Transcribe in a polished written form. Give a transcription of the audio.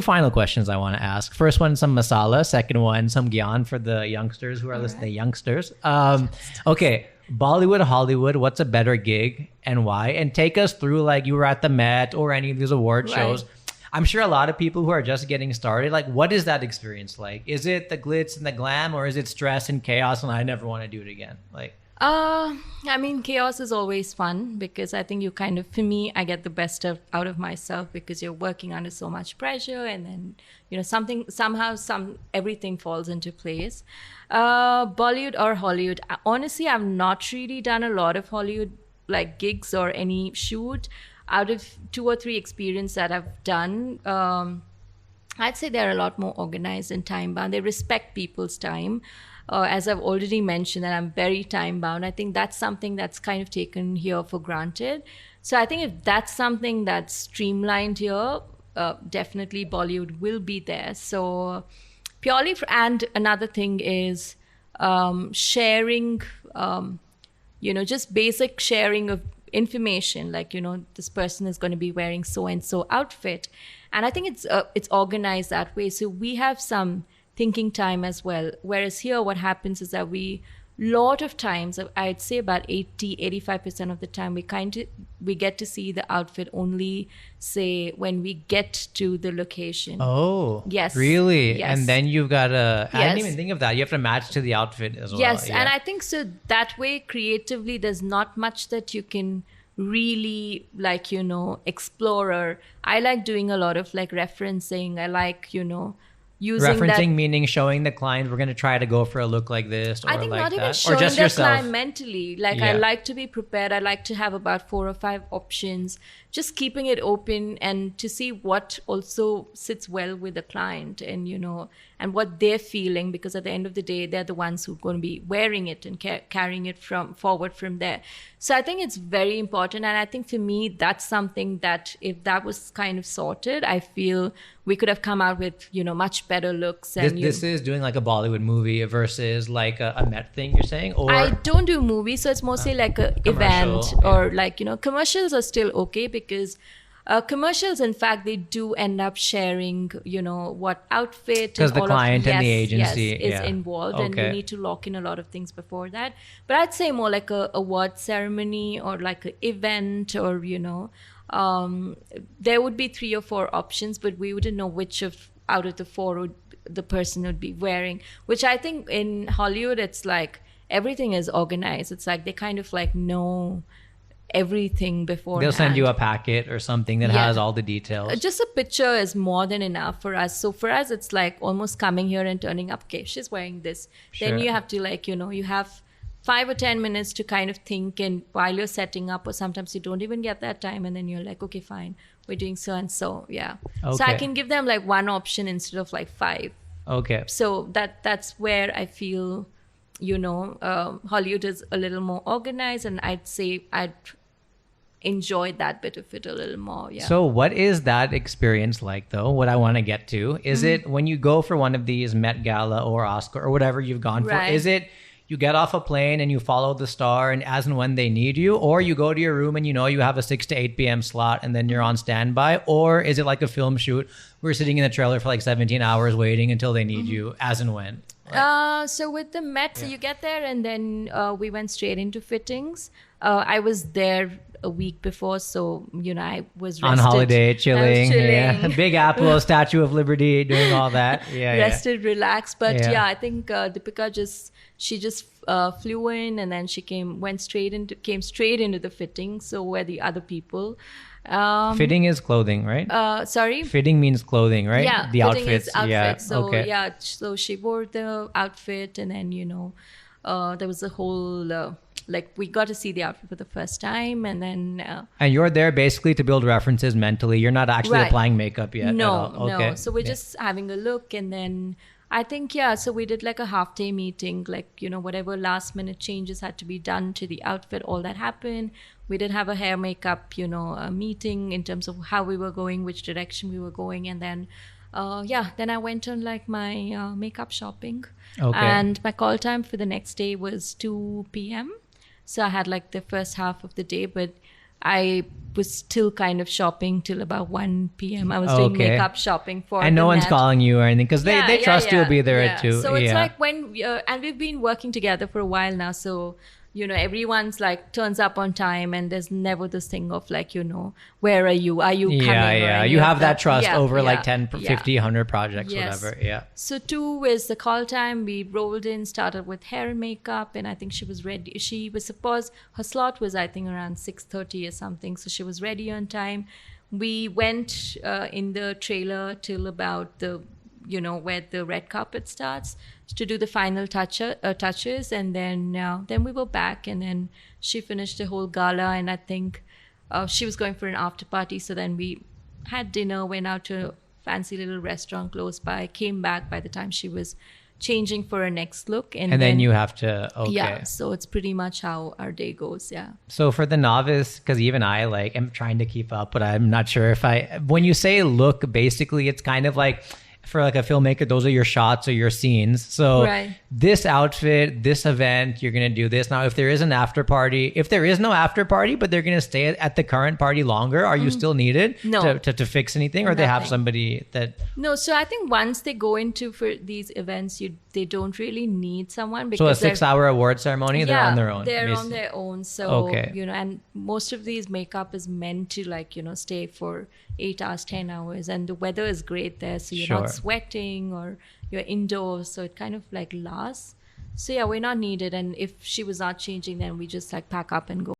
Final questions I want to ask. First one, some masala. Second one, some gyan for the youngsters who are listening. Right. Youngsters. Okay, Bollywood, Hollywood. What's a better gig and why? And take us through, like, you were at the Met or any of these award Right. shows. I'm sure a lot of people who are just getting started, like, what is that experience like? Is it the glitz and the glam, or is it stress and chaos and I never want to do it again? Like, I mean, chaos is always fun because I think you kind of, for me, I get the best out of myself because you're working under so much pressure, and then, you know, everything falls into place. Bollywood or Hollywood? Honestly, I've not really done a lot of Hollywood like gigs or any shoot. Out of 2 or 3 experiences that I've done, I'd say they're a lot more organized and time bound. They respect people's time. As I've already mentioned, that I'm very time bound. I think that's something that's kind of taken here for granted. So I think if that's something that's streamlined here, definitely Bollywood will be there. So purely and another thing is sharing, just basic sharing of information, like, you know, this person is going to be wearing so and so outfit, and I think it's organized that way. So we have some thinking time as well. Whereas here, what happens is that lot of times, I'd say about 85% of the time, we get to see the outfit only, say, when we get to the location. oh, Yes. really? Yes. And then you've got to, I didn't Yes. even think of that. You have to match to the outfit as well. Yes, Yeah. and I think so that way, creatively, there's not much that you can really, like, you know, explore. Or I like doing a lot of like referencing. I like, you know, using Referencing that. meaning showing the client we're going to try to go for a look like this, or I think like not that, even or showing just the yourself. client mentally. Like, I Yeah. like to be prepared. I like to have about 4 or 5 options, just keeping it open and to see what also sits well with the client, and, you know, and what they're feeling, because at the end of the day, they're the ones who are going to be wearing it and carrying it forward from there. So I think it's very important. And I think for me, that's something that if that was kind of sorted, I feel we could have come out with, you know, much better looks. And This is doing like a Bollywood movie versus like a Met thing, you're saying? Or I don't do movies, so it's mostly like a event, commercial, or like, you know, commercials are still okay because commercials, in fact, they do end up sharing, you know, what outfit, because and the all client of, and the yes, agency is yeah. involved, and you Okay. need to lock in a lot of things before that. But I'd say more like a award ceremony or like an event, or, you know, there would be 3 or 4 options, but we wouldn't know which out of the 4 the person would be wearing. Which I think in Hollywood, it's like everything is organized. It's like they kind of like know everything before. They'll send you a packet or something that Yeah. has all the details. Just a picture is more than enough for us. So for us, it's like almost coming here and turning up. Okay, she's wearing this. Then Sure. you have to, like, you know, you have 5 or 10 minutes to kind of think, and while you're setting up, or sometimes you don't even get that time, and then you're like, okay, fine, we're doing so and so. Yeah. So I Okay. can give them like 1 option instead of like 5. Okay. So that's where I feel, you know, Hollywood is a little more organized, and I'd say I'd enjoy that bit of it a little more. Yeah. So what is that experience like, though? What I want to get to is it when you go for one of these Met Gala or Oscar or whatever you've gone for, Right. is it you get off a plane and you follow the star and as and when they need you, or you go to your room and you know you have a 6 to 8 p.m. slot and then you're on standby, or is it like a film shoot? We're sitting in the trailer for like 17 hours waiting until they need you as and when. So with the Met, so you get there, and then we went straight into fittings. I was there a week before, so, you know, I was rested. On holiday, I was chilling. Yeah. Big Apple, Statue of Liberty, doing all that. Yeah, rested, relaxed. But Yeah. yeah, I think Deepika just flew in, and then she came straight into the fitting. So were the other people. Fitting is clothing, right? Sorry. Fitting means clothing, right? Yeah, The fitting outfits. is outfit. Yeah. So okay. yeah, so she wore the outfit, and then, you know, there was a whole like, we got to see the outfit for the first time, and then And you're there basically to build references mentally. You're not actually Right. applying makeup yet. no, at all. Okay. no. So we're Yeah. just having a look, and then I think, yeah, so we did like a half-day meeting, like, you know, whatever last-minute changes had to be done to the outfit, all that happened. We did have a hair makeup, you know, a meeting in terms of how we were going, which direction we were going, and then then I went on like my makeup shopping. Okay. And my call time for the next day was 2 p.m. So I had like the first half of the day, but I was still kind of shopping till about 1 p.m. I was doing Okay. makeup shopping for And no the one's net. calling you or anything because they trust you'll be there yeah. too. So it's yeah. like when, and we've been working together for a while now. So, everyone's like turns up on time, and there's never this thing of like, where are you? Are you coming? Or Yeah. any You of have that trust Yeah, over like yeah, 10, yeah. 50, 100 projects, Yes. whatever. Yeah. So 2 is the call time. We rolled in, started with hair and makeup, and I think she was ready. She was supposed, her slot was I think around 6:30 or something, so she was ready on time. We went in the trailer till about the where the red carpet starts to do the final touches, and then we were back, and then she finished the whole gala, and I think she was going for an after party. So then we had dinner, went out to a fancy little restaurant close by, came back by the time she was changing for her next look, And then you have to, okay. yeah. So it's pretty much how our day goes. Yeah. So for the novice, because even I like am trying to keep up, but I'm not sure if when you say look, basically it's kind of like, for like a filmmaker, those are your shots or your scenes. So Right. this outfit, this event, you're going to do this. Now, if there is an after party, if there is no after party, but they're going to stay at the current party longer, are you still needed No. to fix anything? Or they have Nothing. somebody that... No, so I think once they go into for these events, they don't really need someone So a because they're- 6-hour award ceremony, they're on their own. They're on basically. their own. So, Okay. and most of these makeup is meant to like, stay for 8 hours, 10 hours. And the weather is great there. So you're Sure. not sweating or you're indoors. So it kind of like lasts. So yeah, we're not needed. And if she was not changing, then we just like pack up and go.